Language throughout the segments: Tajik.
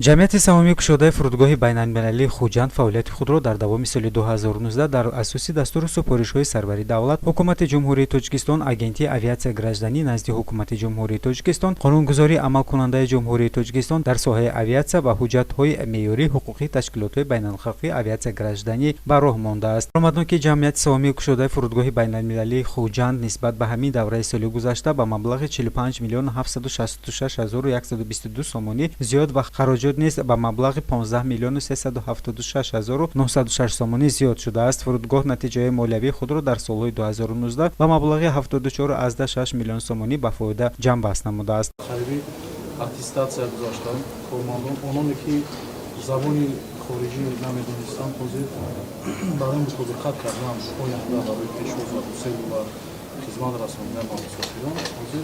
ҷамъияти саҳмии кушодаи фурудгоҳи байналмилалии Хуҷанд фаъолияти худро дар давоми соли 2019 дар асоси дастури супоришҳои сарвари давлат ҳукумати ҷумҳурии Тоҷикистон, агентии авиатсияи гражданӣ назди ҳукумати ҷумҳурии Тоҷикистон, қонунгузории амалкунандаи ҷумҳурии Тоҷикистон дар соҳаи авиатсия ва ҳуҷҷатҳои меъёрии ҳуқуқии ташкилотҳои байналхалқии авиатсияи гражданӣ ба роҳ мондааст. Омадон ки ҷамъияти саҳмии кушодаи фурудгоҳи байналмилалии Хуҷанд нисбат ба ҳамин давраи соли гузашта ба маблағи 45 млн 766 122 сомонӣ зиёд ва хароҷот نیز به مبلغ 15 میلیون و 376 هزار و 906 سومانی زیاد شده است. فرودگاه نتیجه مالیوی خود را در سالهای 2019 به مبلغ 74.6 میلیون سومانی به فایده جمع بست نموده است. خریبی اتستاتسیا گذاشتن کارمندان اونانی که زبان خارجی نمیدونستند حاضر برای مسابقات کردن آینده برای پیشروی و توسعه و خدمت رسانیدن به مسافران حاضر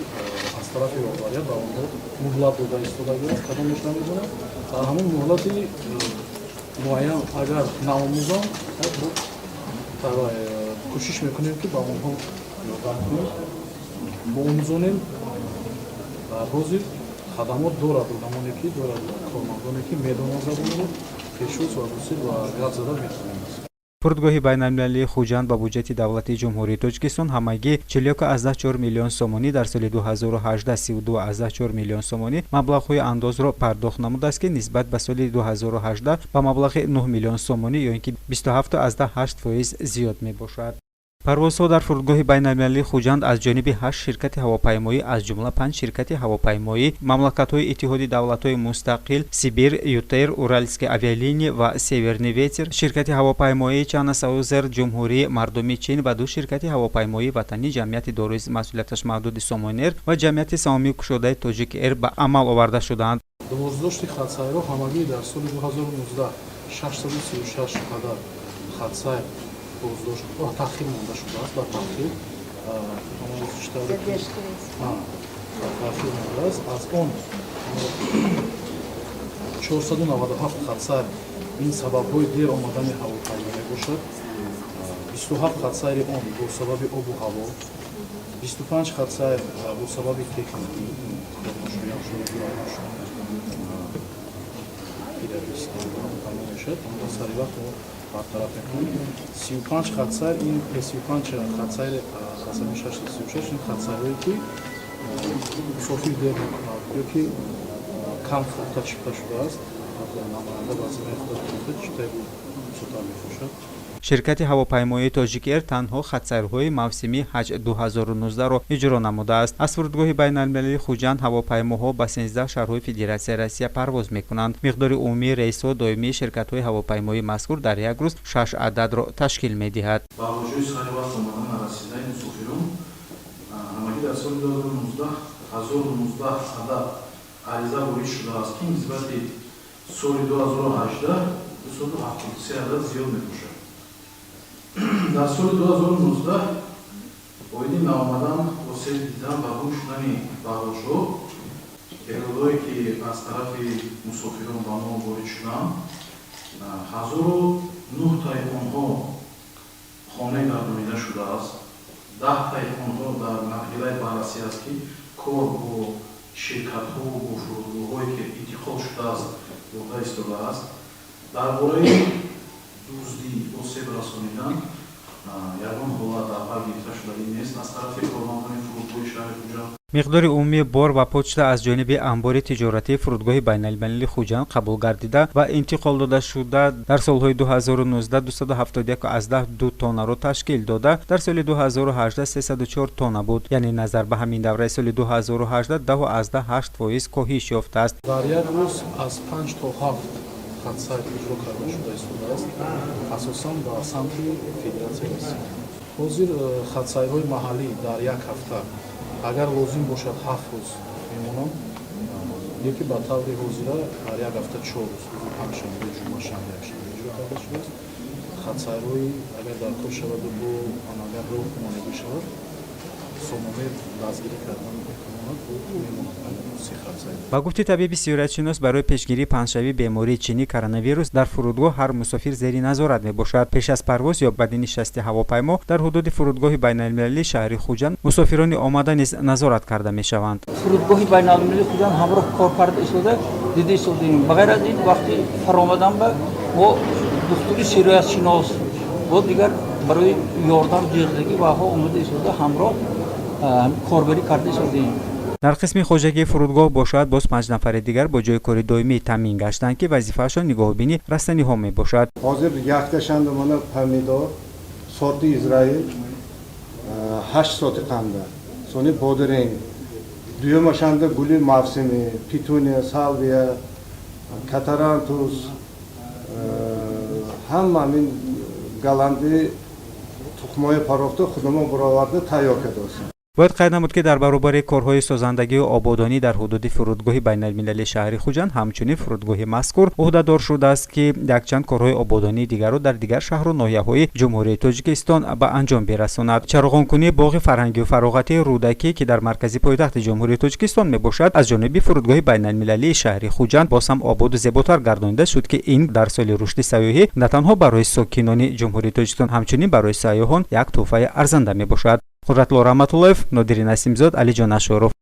از طرف وزارت به آنها مهلت داده ایستادگی است. کدامش نمیدونم در همون مهلتی معین اگر ناموزان کوشش میکنیم که به آنها یادم کنیم با آموزانیم حاضر خدمات دارد زمانی که دارد کارمندانی که میدانند زبان رو پیشروی و توسعه و یاد زده میتونیم. фурудгоҳи байналмилалии Хуҷанд ба буҷети давлати ҷумҳурии Тоҷикистон ҳамагӣ 41.4 миллион сомонӣ дар соли 2018 32.4 миллион сомонӣ маблағҳои андозро пардохт намудааст ки нисбат ба соли 2018 ба маблағи 9 миллион сомонӣ ё ин ки 27.8% зиёд мебошад. парвозҳо дар фурудгоҳи байналмилалии Хуҷанд аз ҷониби 8 ширкати ҳавопаймоӣ аз ҷумла 5 ширкати ҳавопаймоӣ, мамлакатҳои иттиҳоди давлатҳои мустақил, Сибир, Ютер, Уральские авиалинии ва Северный ветер, ширкати ҳавопаймоии Чанасаузер ҷумҳурии мардуми Чин ва ду ширкати ҳавопаймоии ватанӣ ҷамъияти дорои масъулияташ маҳдуди Сомонер ва ҷамъияти саҳмии кушодаи Тоҷик Эйр ба амал оварда шудаанд. Довоздошти хатсайрҳо ҳамагӣ дар соли 2019 636 қадар хатсайр تأخیر مونده شده است با تأخیر مونده است. از اون 497 خطسیر این سبب‌های دیر آمدن هواپیما باشد. 27 خطسیر اون با سبب آب و هوا، 25 خطسیر با سبب تکنیکی برطرف میکنیم. 35 خطسیر این 35 خطسیر خطسیر 636 این خطسیرهایی که مسافر دیر میکنند یا که کم فروخته چیپته شده است نماینده وزیر خود چیپته بود سوتر میفروشد. ширкати ҳавопаймоии Тоҷик Эйр танҳо хатсайрҳои мавсимии ҳаҷ 2019-ро иҷро намудааст. аз фурудгоҳи байналмилалии Хуҷанд ҳавопаймоҳо ба 13 шаҳрҳои Федератсияи Россия парвоз мекунанд. миқдори умумии рейсҳо доимии ширкатҳои ҳавопаймоии мазкур дар як рӯз 6 ададро ташкил медиҳад. ба вуҷуди саривақт омадан расидаи мусофирон ҳамагӣ дар соли 2019 1019 адад ариза ворид шудааст ки нисбати соли 2018 273 адад зиёд мебошад. در سال 2019 اویدی نامدن واسه دیدن و گم شدن بغاژها تعدادهایی که از طرف مسافران به ما وارد شدن 1009 تای آنها خانه گردانیده شده است. 10 تای آنها در مرحله بررسی است که کار با شرکت‌ها و با فرودگاه‌هایی که انتقال شده است وارد ایستاده است. درباره دزدی و سیب رسانیدن ягон ҳолат дар бар гирифта шудагӣ нест аз тарафи кормандони фурудгоҳи шаҳри Хуҷанд. миқдори умумии бор ва почта аз ҷониби анбори тиҷоратии фурудгоҳи байналмилалии Хуҷанд қабул гардида ва интиқол дода шуда дар солҳои 2019 271.2 тоннаро ташкил дода, дар соли 2018 304 тонна буд. яъне назар ба ҳамин давраи соли 2018 10.8% коҳиш ёфтааст. дар як рӯз аз 5 то 7 хатсайр иҷро карда шуда истодааст асосан ба самти Федератсияи Россия. ҳозир хатсайрҳои маҳаллӣ дар як ҳафта агар лозим бошад 7 рӯз мемонанд яки ба таври ҳозира дар як ҳафта 4 рӯз панҷшанбе ҷумъа шанбе якшанбе иҷро карда шудааст. хатсайрҳои агар дар кор шаваду бо агар роҳ монеги шавад сомоне дастгирӣ кардан мекунанд мемонанд. ба гуфти табиби сиёратшинос барои пешгирии панҷшавии бемории чинии коронавирус дар фурудгоҳ ҳар мусофир зери назорат мебошад. пеш аз парвоз ё баъди нишасти ҳавопаймо дар ҳудуди фурудгоҳи байналмилалии шаҳри Хуҷанд мусофирони омада низ назорат карда мешаванд. фурудгоҳи байналмилалии Хуҷанд ҳамроҳ кор карда истода دیده شدیم. بغیر از این وقتی فرآمدن به ما دکتری سیریت شناس و دیگر برای یاردم جلدگی و ها اومده شده همراه کاربری کرده شدیم. дар қисми хоҷагии фурудгоҳ бошад боз 5 нафари дигар бо ҷои кори доимӣ таъмин гаштанд ки вазифаашон нигоҳубини растаниҳо мебошад. ҳозир якташанда мана помидор сорти израил 8 соти қанда сони бодиринг дуюмашанда гули мавсимӣ петуния салвия катарантус ҳама ҳамин галанди тухмои парохта худамон бароварда тайёр кардоастем. бояд қайд намуд ки дар баробари корҳои созандагию ободонӣ дар ҳудуди фурудгоҳи байналмилалии шаҳри хуҷанд ҳамчунин фурудгоҳи мазкур уҳдадор шудааст ки якчанд корҳои ободонии дигарро дар дигар шаҳру ноҳияҳои ҷумҳурии тоҷикистон ба анҷом бирасонад. чароғонкунии боғи фарҳангию фароғатии рӯдакӣ ки дар маркази пойтахти ҷумҳурии тоҷикистон мебошад аз ҷониби фурудгоҳи байналмилалии шаҳри хуҷанд боз ҳам ободу зеботар гардонида шуд ки ин дар соли рушди сайёҳӣ на танҳо барои сокинони ҷумҳурии тоҷикистон ҳамчунин барои сайёҳон як тӯҳфаи арзанда мебошад. Қудраттулло Раҳматуллоев, Нодири Насимзод, Алиҷон Ашуров.